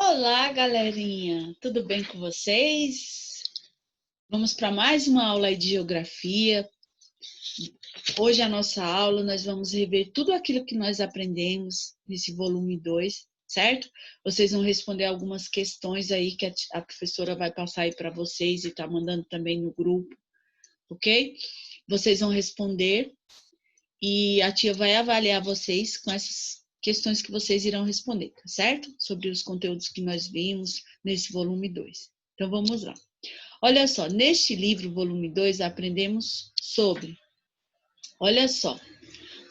Olá, galerinha! Tudo bem com vocês? Vamos para mais uma aula de geografia. Hoje a nossa aula nós vamos rever tudo aquilo que nós aprendemos nesse volume 2, certo? Vocês vão responder algumas questões aí que a professora vai passar aí para vocês e tá mandando também no grupo, ok? Vocês vão responder e a tia vai avaliar vocês com essas questões que vocês irão responder, tá certo? Sobre os conteúdos que nós vimos nesse volume 2. Então, vamos lá. Olha só, neste livro, volume 2, aprendemos sobre... Olha só,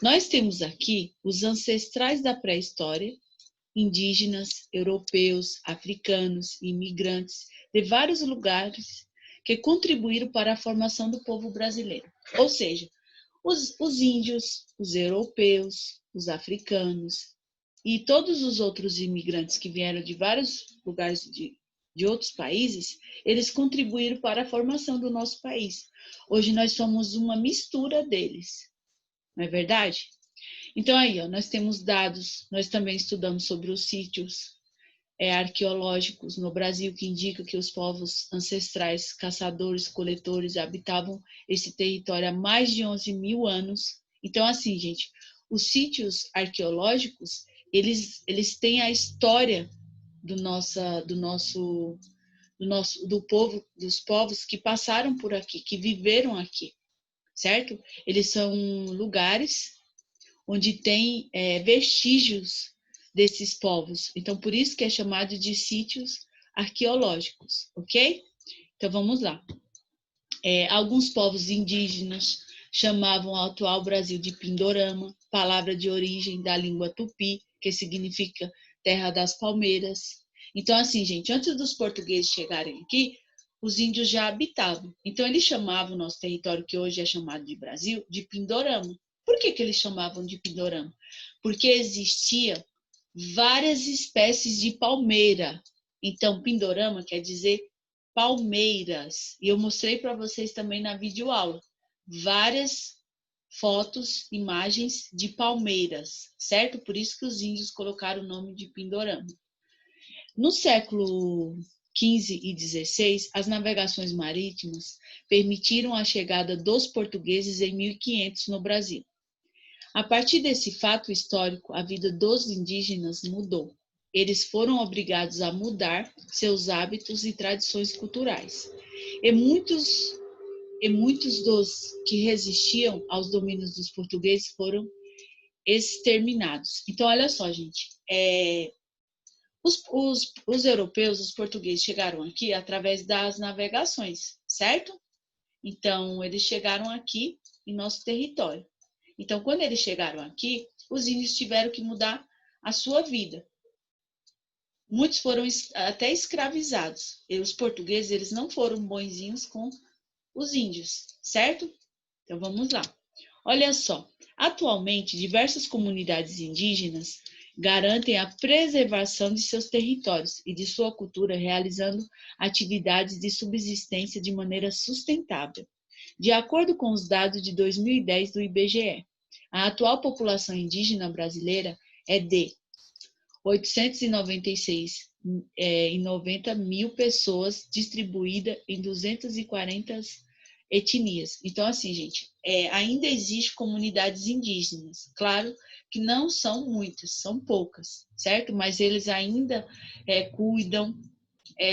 nós temos aqui os ancestrais da pré-história, indígenas, europeus, africanos, imigrantes de vários lugares que contribuíram para a formação do povo brasileiro. Ou seja, os índios, os europeus, os africanos e todos os outros imigrantes que vieram de vários lugares de outros países, eles contribuíram para a formação do nosso país. Hoje nós somos uma mistura deles, não é verdade? Então aí, ó, nós temos dados, nós também estudamos sobre os sítios arqueológicos no Brasil, que indicam que os povos ancestrais, caçadores, coletores, habitavam esse território há mais de 11 mil anos. Então, assim, gente, os sítios arqueológicos, eles têm a história do povo, dos povos que passaram por aqui, que viveram aqui, certo? Eles são lugares onde tem vestígios desses povos. Então, por isso que é chamado de sítios arqueológicos, ok? Então, vamos lá. Alguns povos indígenas chamavam o atual Brasil de Pindorama, palavra de origem da língua tupi, que significa terra das palmeiras. Então, assim, gente, antes dos portugueses chegarem aqui, os índios já habitavam. Então, eles chamavam o nosso território, que hoje é chamado de Brasil, de Pindorama. Por que eles chamavam de Pindorama? Porque existia várias espécies de palmeira. Então, Pindorama quer dizer palmeiras. E eu mostrei para vocês também na videoaula várias fotos, imagens de palmeiras, certo? Por isso que os índios colocaram o nome de Pindorama. No século XV e XVI, as navegações marítimas permitiram a chegada dos portugueses em 1500 no Brasil. A partir desse fato histórico, a vida dos indígenas mudou. Eles foram obrigados a mudar seus hábitos e tradições culturais. E muitos dos que resistiam aos domínios dos portugueses foram exterminados. Então, olha só, gente, os europeus, os portugueses, chegaram aqui através das navegações, certo? Então, eles chegaram aqui em nosso território. Então, quando eles chegaram aqui, os índios tiveram que mudar a sua vida. Muitos foram até escravizados. E os portugueses, eles não foram bonzinhos com os índios, certo? Então, vamos lá. Olha só, atualmente, diversas comunidades indígenas garantem a preservação de seus territórios e de sua cultura, realizando atividades de subsistência de maneira sustentável. De acordo com os dados de 2010 do IBGE, a atual população indígena brasileira é de 896,90 mil pessoas, distribuída em 240 etnias. Então, assim, gente, ainda existem comunidades indígenas. Claro que não são muitas, são poucas, certo? Mas eles ainda cuidam,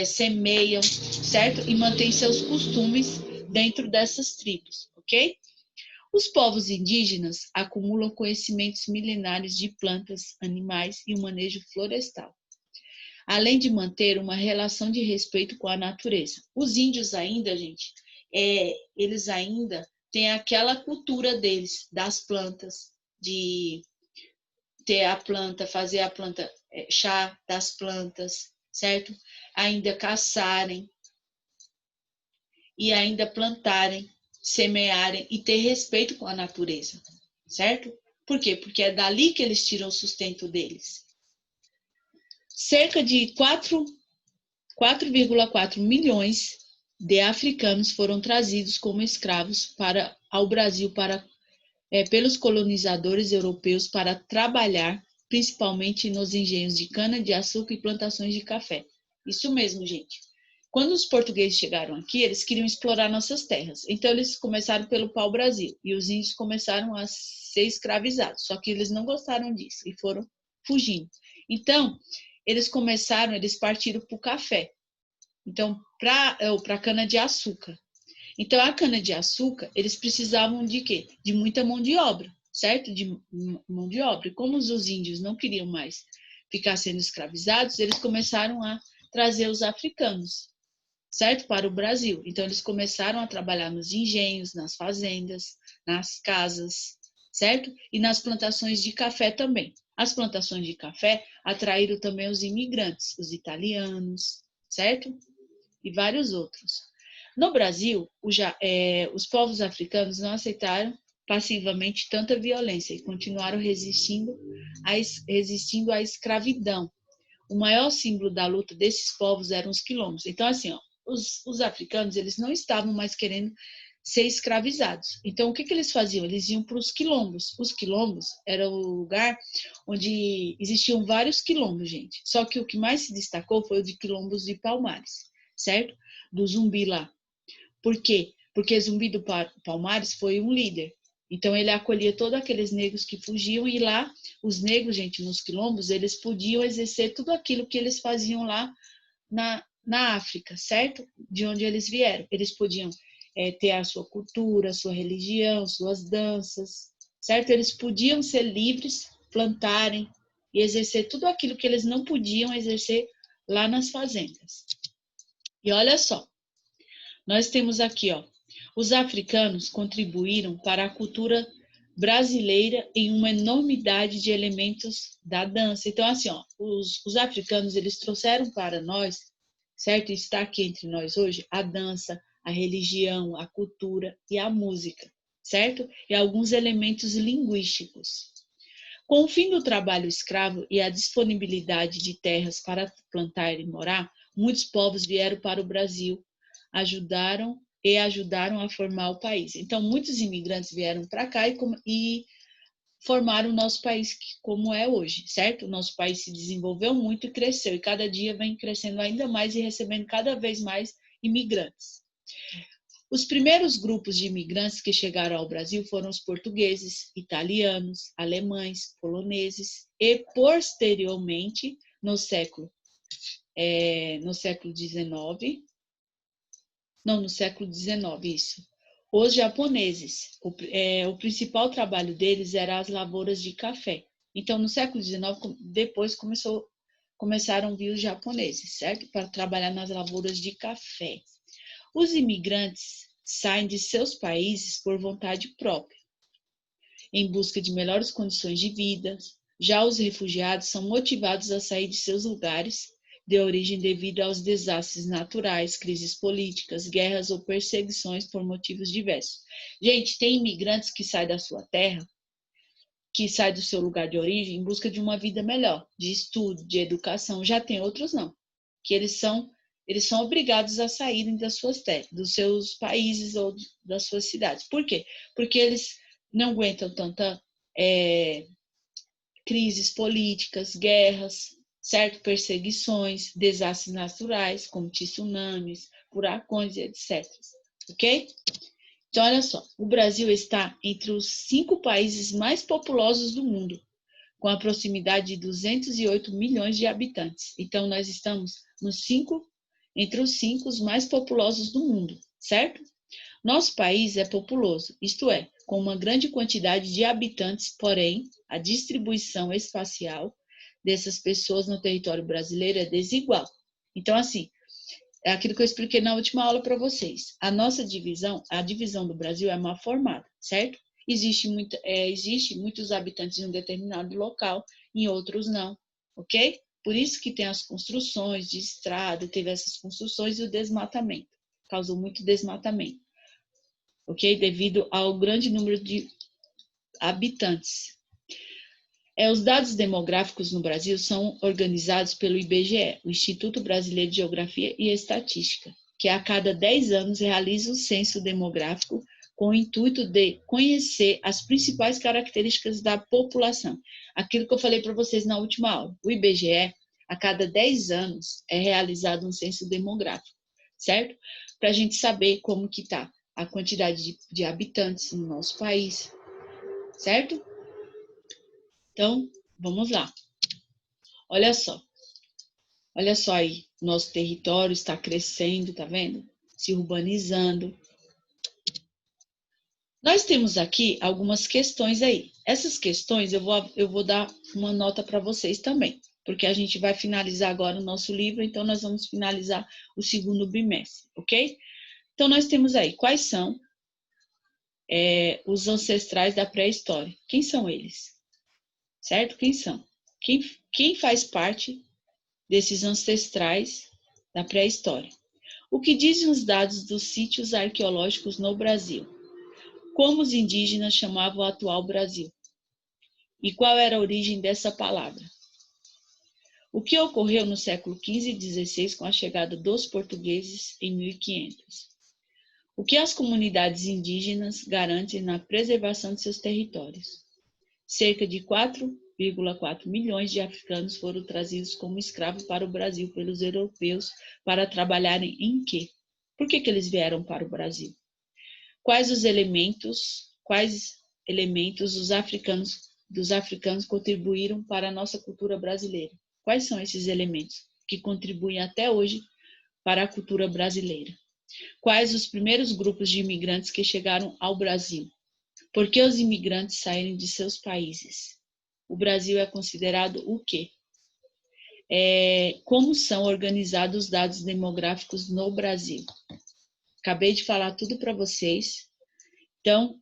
semeiam, certo? E mantêm seus costumes dentro dessas tribos, ok? Os povos indígenas acumulam conhecimentos milenares de plantas, animais e o manejo florestal, além de manter uma relação de respeito com a natureza. Os índios ainda, gente, eles ainda têm aquela cultura deles, das plantas, de ter a planta, fazer a planta, chá das plantas, certo? Ainda caçarem e ainda plantarem, semearem e ter respeito com a natureza, certo? Por quê? Porque é dali que eles tiram o sustento deles. Cerca de 4,4 milhões de africanos foram trazidos como escravos ao Brasil pelos colonizadores europeus para trabalhar principalmente nos engenhos de cana-de-açúcar e plantações de café. Isso mesmo, gente. Quando os portugueses chegaram aqui, eles queriam explorar nossas terras. Então, eles começaram pelo pau-brasil e os índios começaram a ser escravizados. Só que eles não gostaram disso e foram fugindo. Então, eles partiram para o café. Então, para a cana-de-açúcar. Então, a cana-de-açúcar, eles precisavam de quê? De muita mão de obra, certo? De mão de obra. E como os índios não queriam mais ficar sendo escravizados, eles começaram a trazer os africanos, certo? Para o Brasil. Então, eles começaram a trabalhar nos engenhos, nas fazendas, nas casas, certo? E nas plantações de café também. As plantações de café atraíram também os imigrantes, os italianos, certo? E vários outros. No Brasil, os povos africanos não aceitaram passivamente tanta violência e continuaram resistindo à escravidão. O maior símbolo da luta desses povos eram os quilombos. Então, assim, ó, os africanos, eles não estavam mais querendo ser escravizados. Então, o que eles faziam? Eles iam para os quilombos. Os quilombos era o lugar onde existiam vários quilombos, gente. Só que o que mais se destacou foi o de quilombos de Palmares, certo? Do Zumbi lá. Por quê? Porque Zumbi do Palmares foi um líder. Então, ele acolhia todos aqueles negros que fugiam e lá, os negros, gente, nos quilombos, eles podiam exercer tudo aquilo que eles faziam lá na África, certo? De onde eles vieram. Eles podiam ter a sua cultura, a sua religião, suas danças, certo? Eles podiam ser livres, plantarem e exercer tudo aquilo que eles não podiam exercer lá nas fazendas. E olha só, nós temos aqui, ó, os africanos contribuíram para a cultura brasileira em uma enormidade de elementos da dança. Então, assim, ó, os africanos, eles trouxeram para nós, certo? Está aqui entre nós hoje, a dança, a religião, a cultura e a música, certo? E alguns elementos linguísticos. Com o fim do trabalho escravo e a disponibilidade de terras para plantar e morar, muitos povos vieram para o Brasil, ajudaram a formar o país. Então, muitos imigrantes vieram para cá e formaram o nosso país como é hoje, certo? O nosso país se desenvolveu muito e cresceu, e cada dia vem crescendo ainda mais e recebendo cada vez mais imigrantes. Os primeiros grupos de imigrantes que chegaram ao Brasil foram os portugueses, italianos, alemães, poloneses e, posteriormente, no século XIX, isso. Os japoneses, o principal trabalho deles era as lavouras de café. Então, no século XIX, depois começaram a vir os japoneses, certo? Para trabalhar nas lavouras de café. Os imigrantes saem de seus países por vontade própria, em busca de melhores condições de vida. Já os refugiados são motivados a sair de seus lugares de origem devido aos desastres naturais, crises políticas, guerras ou perseguições por motivos diversos. Gente, tem imigrantes que saem da sua terra, que saem do seu lugar de origem em busca de uma vida melhor, de estudo, de educação. Já tem outros não, que eles são obrigados a saírem das suas terras, dos seus países ou das suas cidades. Por quê? Porque eles não aguentam tanta crises políticas, guerras, certo? Perseguições, desastres naturais, como tsunamis, furacões, etc. Ok? Então, olha só, o Brasil está entre os 5 países mais populosos do mundo, com a proximidade de 208 milhões de habitantes. Então, nós estamos entre os 5 mais populosos do mundo, certo? Nosso país é populoso, isto é, com uma grande quantidade de habitantes, porém, a distribuição espacial dessas pessoas no território brasileiro é desigual. Então, assim, é aquilo que eu expliquei na última aula para vocês. A divisão do Brasil é mal formada, certo? Existe muitos habitantes em um determinado local, em outros não, ok? Por isso que tem as construções de estrada, teve essas construções e o desmatamento. Causou muito desmatamento, ok? Devido ao grande número de habitantes. Os dados demográficos no Brasil são organizados pelo IBGE, o Instituto Brasileiro de Geografia e Estatística, que a cada 10 anos realiza o censo demográfico com o intuito de conhecer as principais características da população. Aquilo que eu falei para vocês na última aula. O IBGE, a cada 10 anos, é realizado um censo demográfico, certo? Para a gente saber como que está a quantidade de habitantes no nosso país, certo? Então, vamos lá. Olha só aí, nosso território está crescendo, tá vendo? Se urbanizando. Nós temos aqui algumas questões aí. Essas questões eu vou dar uma nota para vocês também, porque a gente vai finalizar agora o nosso livro, então nós vamos finalizar o segundo bimestre, ok? Então nós temos aí, quais são os ancestrais da pré-história? Quem são eles? Certo? Quem são? Quem faz parte desses ancestrais da pré-história? O que dizem os dados dos sítios arqueológicos no Brasil? Como os indígenas chamavam o atual Brasil? E qual era a origem dessa palavra? O que ocorreu no século XV e XVI com a chegada dos portugueses em 1500? O que as comunidades indígenas garantem na preservação de seus territórios? Cerca de 4,4 milhões de africanos foram trazidos como escravos para o Brasil pelos europeus para trabalharem em quê? Por que eles vieram para o Brasil? Quais elementos dos africanos contribuíram para a nossa cultura brasileira? Quais são esses elementos que contribuem até hoje para a cultura brasileira? Quais os primeiros grupos de imigrantes que chegaram ao Brasil? Por que os imigrantes saíram de seus países? O Brasil é considerado o quê? Como são organizados os dados demográficos no Brasil? Acabei de falar tudo para vocês. Então,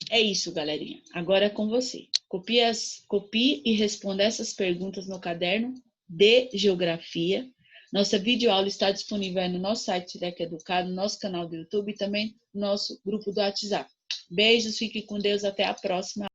é isso, galerinha. Agora é com você. Copie e responda essas perguntas no caderno de Geografia. Nossa videoaula está disponível no nosso site Tirec Educado, no nosso canal do YouTube e também no nosso grupo do WhatsApp. Beijos, fique com Deus, até a próxima.